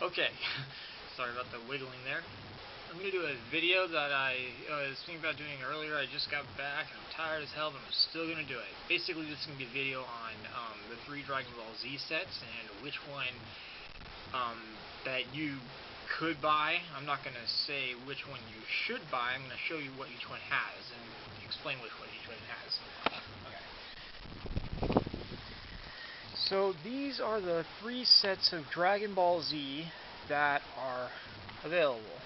Okay, sorry about the wiggling there. I'm going to do a video that I was thinking about doing earlier. I just got back, I'm tired as hell, but I'm still going to do it. Basically, this is going to be a video on the 3 Dragon Ball Z sets and which one that you could buy. I'm not going to say which one you should buy. I'm going to show you what each one has and explain which one each one has. Okay. So these are the 3 sets of Dragon Ball Z that are available.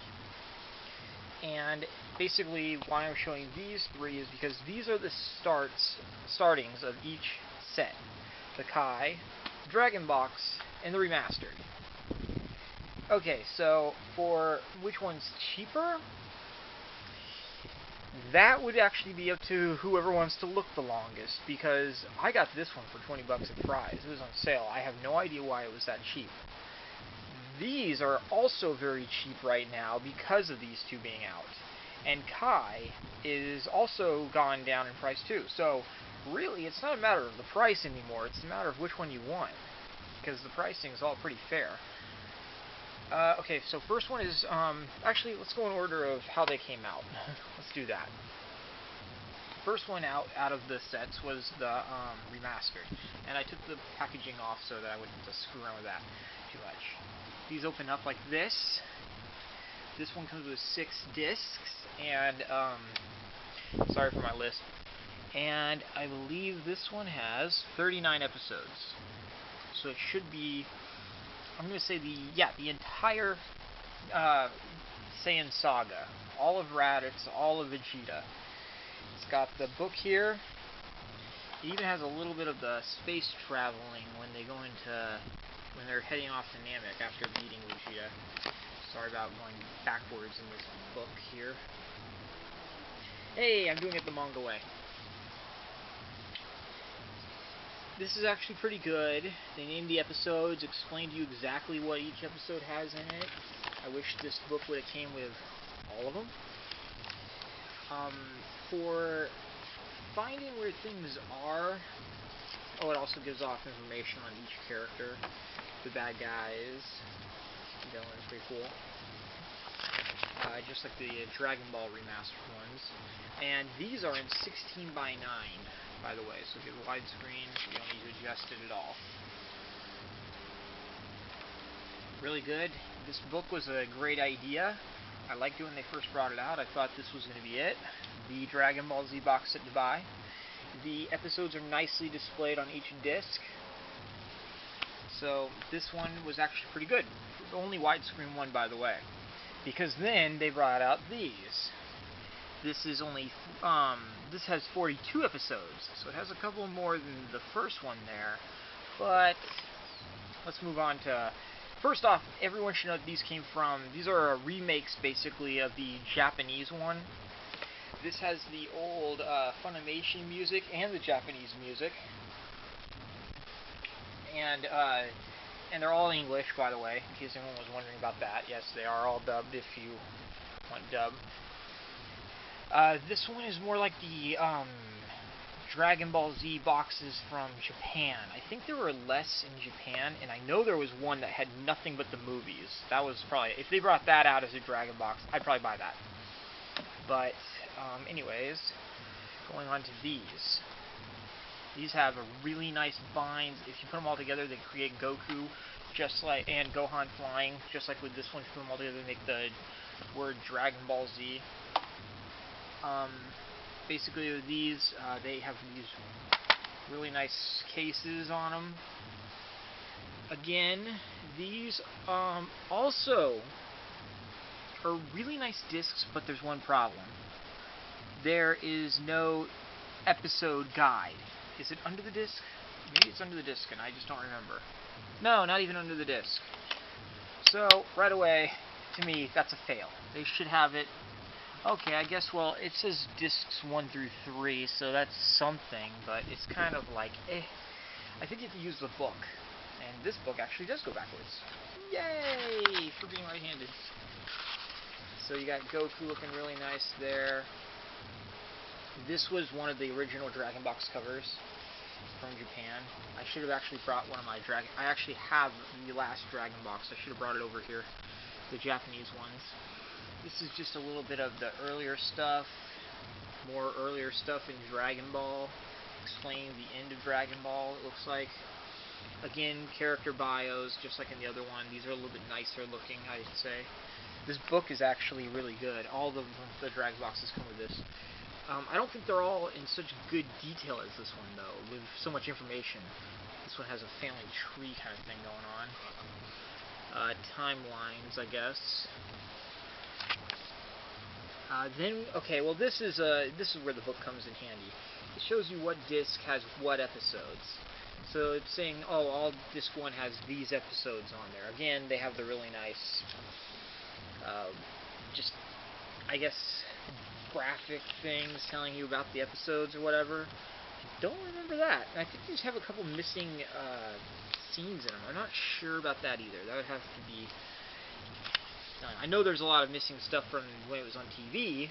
And basically why I'm showing these 3 is because these are the startings of each set. The Kai, Dragon Box, and the Remastered. Okay, so for which one's cheaper? That would actually be up to whoever wants to look the longest, because I got this one for 20 bucks at Fry's. It was on sale. I have no idea why it was that cheap. These are also very cheap right now because of these 2 being out. And Kai is also gone down in price too. So really, it's not a matter of the price anymore. It's a matter of which one you want, because the pricing is all pretty fair. Okay, so first one is, actually, let's go in order of how they came out. Let's do that. First one out of the sets was the Remastered, and I took the packaging off so that I wouldn't just screw around with that too much. These open up like this. This one comes with 6 discs, and, sorry for my lisp. And I believe this one has 39 episodes. So it should be, I'm going to say the entire Saiyan saga. All of Raditz, all of Vegeta. It's got the book here. It even has a little bit of the space traveling when they're heading off to Namek after beating Vegeta. Sorry about going backwards in this book here. Hey, I'm doing it the manga way. This is actually pretty good. They named the episodes, explained to you exactly what each episode has in it. I wish this book would have came with all of them. For finding where things are, it also gives off information on each character, the bad guys, villains, pretty cool. Just like the Dragon Ball Remastered ones. And these are in 16:9, by the way, so if you have a widescreen, you don't need to adjust it at all. Really good. This book was a great idea. I liked it when they first brought it out. I thought this was going to be it. The Dragon Ball Z box set to buy. The episodes are nicely displayed on each disc. So this one was actually pretty good. The only widescreen one, by the way. Because then they brought out these. This is only, this has 42 episodes, so it has a couple more than the first one there. But let's move on to, first off, everyone should know that these are remakes basically of the Japanese one. This has the old Funimation music and the Japanese music. And they're all English, by the way, in case anyone was wondering about that. Yes, they are all dubbed if you want dub. This one is more like the Dragon Ball Z boxes from Japan. I think there were less in Japan, and I know there was one that had nothing but the movies. That was probably, if they brought that out as a Dragon box, I'd probably buy that. But, anyways, going on to these. These have a really nice binds. If you put them all together, they create Goku, and Gohan flying, just like with this one. If you put them all together, they make the word Dragon Ball Z. Basically, with these, they have these really nice cases on them. Again, these also are really nice discs, but there's one problem. There is no episode guide. Is it under the disc? Maybe it's under the disc and I just don't remember. No, not even under the disc. So, right away, to me, that's a fail. They should have it. Okay, I guess, well, it says discs 1 through 3, so that's something, but it's kind of like, I think you have to use the book. And this book actually does go backwards. Yay! For being right-handed. So you got Goku looking really nice there. This was one of the original Dragon Box covers. from Japan. I should have actually brought one of my Dragon... I actually have the last Dragon box. I should have brought it over here. The Japanese ones. This is just a little bit of the earlier stuff. More earlier stuff in Dragon Ball. Explaining the end of Dragon Ball, it looks like. Again, character bios, just like in the other one. These are a little bit nicer looking, I'd say. This book is actually really good. All the Dragon boxes come with this. I don't think they're all in such good detail as this one, though, with so much information. This one has a family tree kind of thing going on. Timelines, I guess. Okay, well this is where the book comes in handy. It shows you what disc has what episodes. So it's saying, oh, all disc 1 has these episodes on there. Again, they have the really nice, just, I guess, graphic things telling you about the episodes or whatever. I don't remember that. And I think they just have a couple missing scenes in them. I'm not sure about that either. That would have to be done. I know there's a lot of missing stuff from when it was on TV.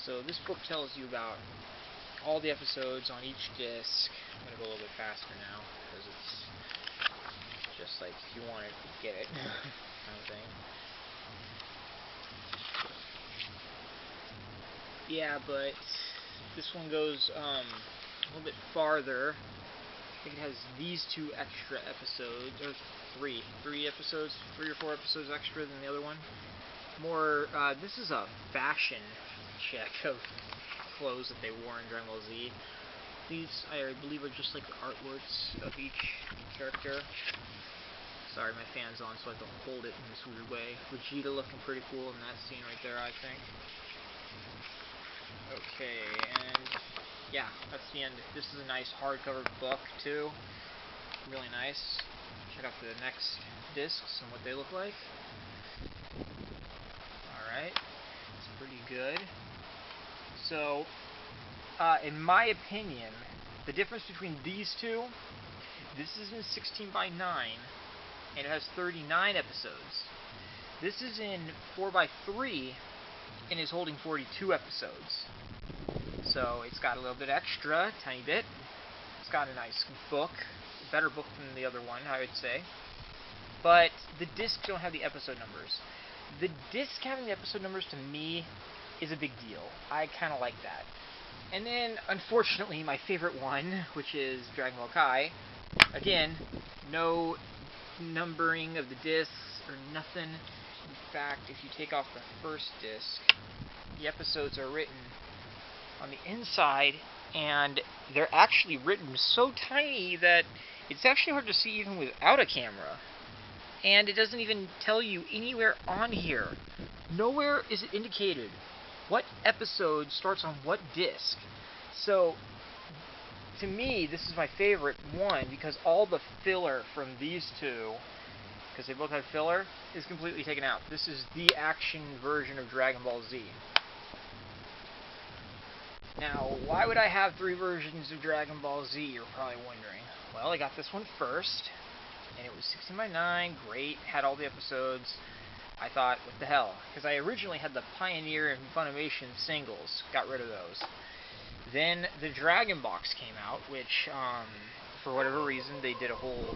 So this book tells you about all the episodes on each disc. I'm going to go a little bit faster now, because it's just like if you want it, get it, kind of thing. Yeah, but this one goes a little bit farther. I think it has these 2 extra episodes, or 3 episodes, 3 or 4 episodes extra than the other one. More, this is a fashion check of clothes that they wore in Dragon Ball Z. These, I believe, are just like the artworks of each character. Sorry, my fan's on, so I have to hold it in this weird way. Vegeta looking pretty cool in that scene right there, I think. Okay, and yeah, that's the end. This is a nice hardcover book, too. Really nice. Check out the next discs and what they look like. Alright, it's pretty good. So, in my opinion, the difference between these two, this is in 16:9, and it has 39 episodes. This is in 4:3, and is holding 42 episodes. So, it's got a little bit extra, tiny bit. It's got a nice book, a better book than the other one, I would say. But the discs don't have the episode numbers. The disc having the episode numbers, to me, is a big deal. I kind of like that. And then, unfortunately, my favorite one, which is Dragon Ball Kai, again, no numbering of the discs or nothing. In fact, if you take off the first disc, the episodes are written on the inside, and they're actually written so tiny that it's actually hard to see even without a camera. And it doesn't even tell you anywhere on here. Nowhere is it indicated what episode starts on what disc. So, to me, this is my favorite one, because all the filler from these two, because they both have filler, is completely taken out. This is the action version of Dragon Ball Z. Now, why would I have 3 versions of Dragon Ball Z, you're probably wondering. Well, I got this one first, and it was 16:9, great, had all the episodes. I thought, what the hell? Because I originally had the Pioneer and Funimation singles. Got rid of those. Then the Dragon Box came out, which, for whatever reason, they did a whole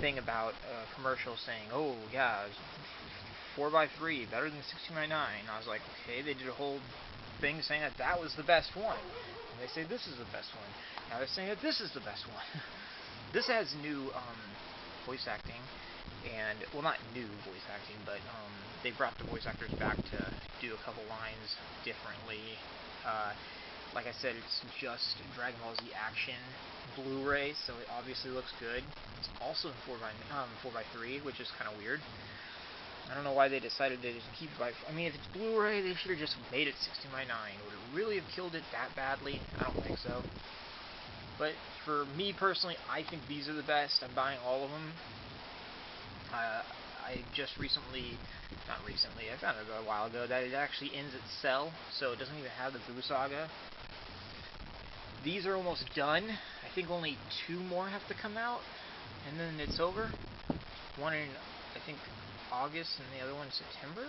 thing about a commercial saying, oh, yeah, 4:3, better than 16:9. I was like, okay, they did a whole thing saying that that was the best one. And they say this is the best one. Now they're saying that this is the best one. This has new voice acting. And, well, not new voice acting, but they brought the voice actors back to do a couple lines differently. Like I said, it's just Dragon Ball Z Action Blu-ray, so it obviously looks good. It's also in 4:3, which is kind of weird. I don't know why they decided to just keep it by... I mean, if it's Blu-ray, they should have just made it 16:9. Would it really have killed it that badly? I don't think so. But for me personally, I think these are the best. I'm buying all of them. I just recently, not recently, I found it a while ago, that it actually ends its cell, so it doesn't even have the Buu Saga. These are almost done. I think only 2 more have to come out, and then it's over. One in, I think, August, and the other one in September?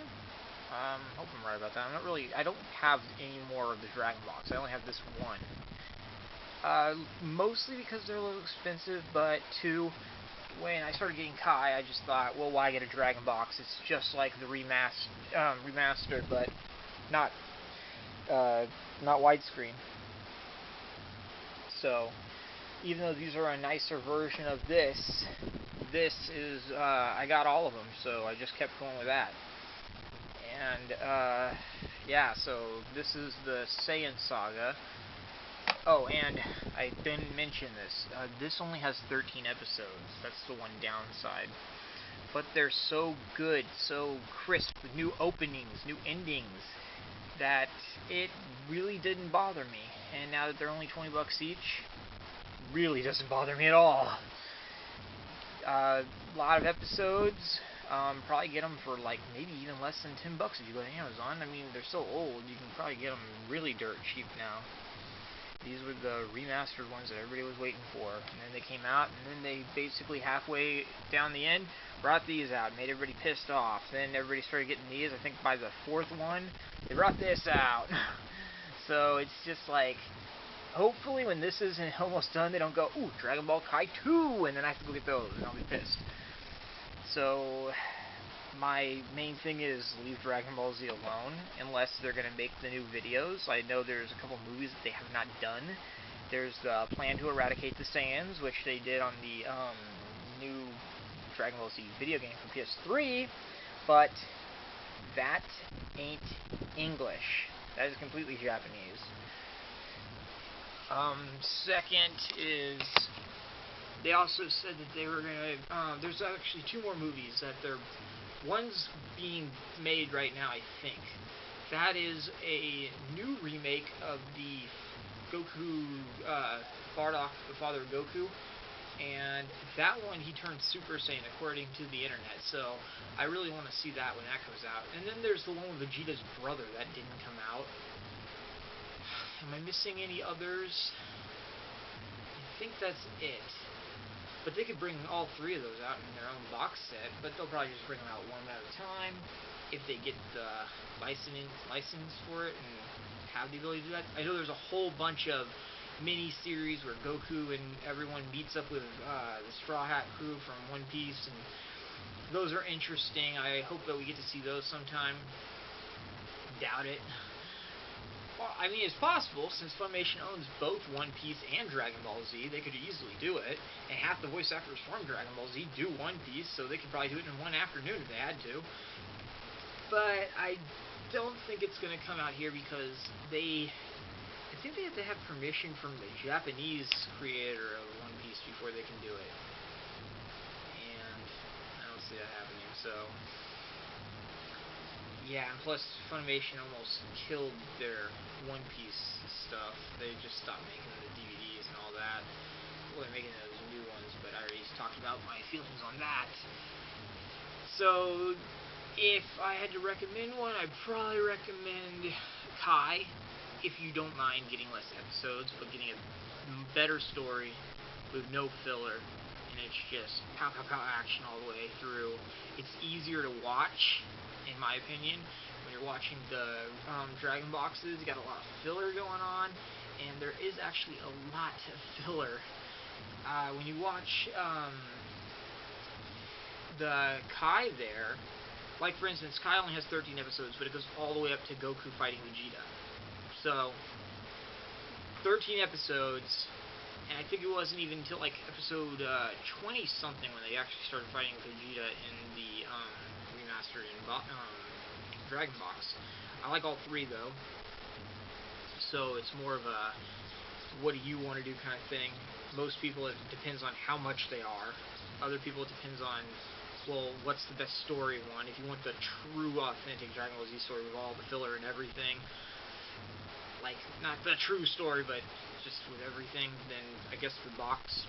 I hope I'm right about that. I don't have any more of the Dragon Box. I only have this one. Mostly because they're a little expensive, but two, when I started getting Kai, I just thought, well, why get a Dragon Box? It's just like the remastered, but not not widescreen. So, even though these are a nicer version of this, this is I got all of them, so I just kept going with that. And yeah, so this is the Saiyan Saga. Oh, and I didn't mention this. This only has 13 episodes. That's the one downside. But they're so good, so crisp, with new openings, new endings, that it really didn't bother me. And now that they're only 20 bucks each, really doesn't bother me at all. A lot of episodes. Probably get them for like maybe even less than 10 bucks if you go to Amazon. I mean, they're so old, you can probably get them really dirt cheap now. These were the remastered ones that everybody was waiting for. And then they came out, and then they basically halfway down the end brought these out, made everybody pissed off. Then everybody started getting these. I think by the fourth one, they brought this out. So it's just like, hopefully when this is almost done, they don't go, ooh, Dragon Ball Kai 2, and then I have to go get those, and I'll be pissed. So my main thing is leave Dragon Ball Z alone, unless they're going to make the new videos. I know there's a couple movies that they have not done. There's the Plan to Eradicate the Saiyans, which they did on the new Dragon Ball Z video game for PS3, but that ain't English. That is completely Japanese. Second is, they also said that they were going to, there's actually two more movies that they're, one's being made right now, I think. That is a new remake of the Goku, Bardock, the father of Goku, and that one he turned Super Saiyan according to the internet, so I really want to see that when that comes out. And then there's the one with Vegeta's brother that didn't come out. Am I missing any others? I think that's it. But they could bring all three of those out in their own box set, but they'll probably just bring them out one at a time if they get the license for it and have the ability to do that. I know there's a whole bunch of mini-series where Goku and everyone meets up with the Straw Hat crew from One Piece, and those are interesting. I hope that we get to see those sometime. Doubt it. Well, I mean, it's possible, since Funimation owns both One Piece and Dragon Ball Z, they could easily do it, and half the voice actors from Dragon Ball Z do One Piece, so they could probably do it in one afternoon if they had to. But I don't think it's going to come out here because I think they have to have permission from the Japanese creator of One Piece before they can do it. And I don't see that happening, so yeah, and plus Funimation almost killed their One Piece stuff. They just stopped making the DVDs and all that. Well, they're making those new ones, but I already talked about my feelings on that. So, if I had to recommend one, I'd probably recommend Kai, if you don't mind getting less episodes, but getting a better story with no filler, and it's just pow pow pow action all the way through. It's easier to watch, in my opinion. When you're watching the Dragon Boxes, you got a lot of filler going on, and there is actually a lot of filler. When you watch the Kai there, like for instance, Kai only has 13 episodes, but it goes all the way up to Goku fighting Vegeta. So, 13 episodes, and I think it wasn't even until like episode 20-something when they actually started fighting Vegeta in the remastered Dragon Box. I like all three though, so it's more of a what do you want to do kind of thing. Most people it depends on how much they are. Other people it depends on, well, what's the best story one. If you want the true authentic Dragon Ball Z story with all the filler and everything, like not the true story but just with everything, then I guess the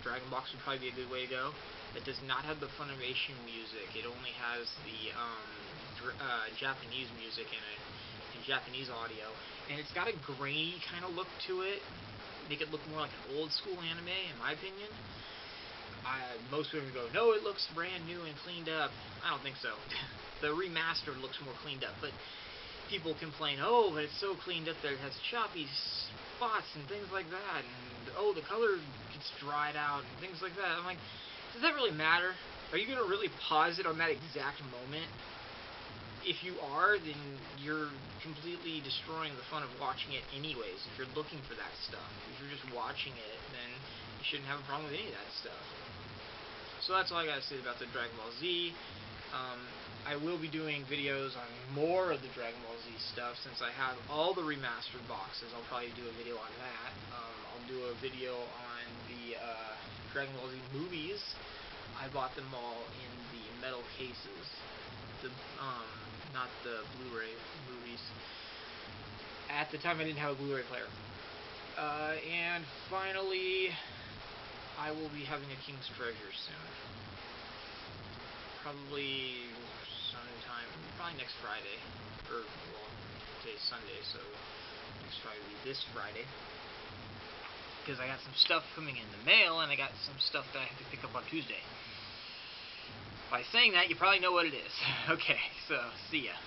Dragon Box would probably be a good way to go. It does not have the Funimation music. It only has the Japanese music in it, and Japanese audio, and it's got a grainy kind of look to it. Make it look more like an old school anime, in my opinion. Most people go, no, it looks brand new and cleaned up. I don't think so. The remastered looks more cleaned up, but people complain, oh, but it's so cleaned up that it has choppy spots and things like that, and oh, the color gets dried out and things like that. I'm like, does that really matter? Are you gonna really pause it on that exact moment? If you are, then you're completely destroying the fun of watching it anyways. If you're looking for that stuff, if you're just watching it, then you shouldn't have a problem with any of that stuff. So that's all I gotta say about the Dragon Ball Z. I will be doing videos on more of the Dragon Ball Z stuff since I have all the remastered boxes. I'll probably do a video on that. I'll do a video on the Dragon Ball Z movies. I bought them all in the metal cases. Not the Blu-ray movies. At the time, I didn't have a Blu-ray player. And finally, I will be having a King's Treasure soon. Probably sometime, probably next Friday. Or, well, today's Sunday, so next Friday will be this Friday. Because I got some stuff coming in the mail, and I got some stuff that I have to pick up on Tuesday. By saying that, you probably know what it is. Okay, so, see ya.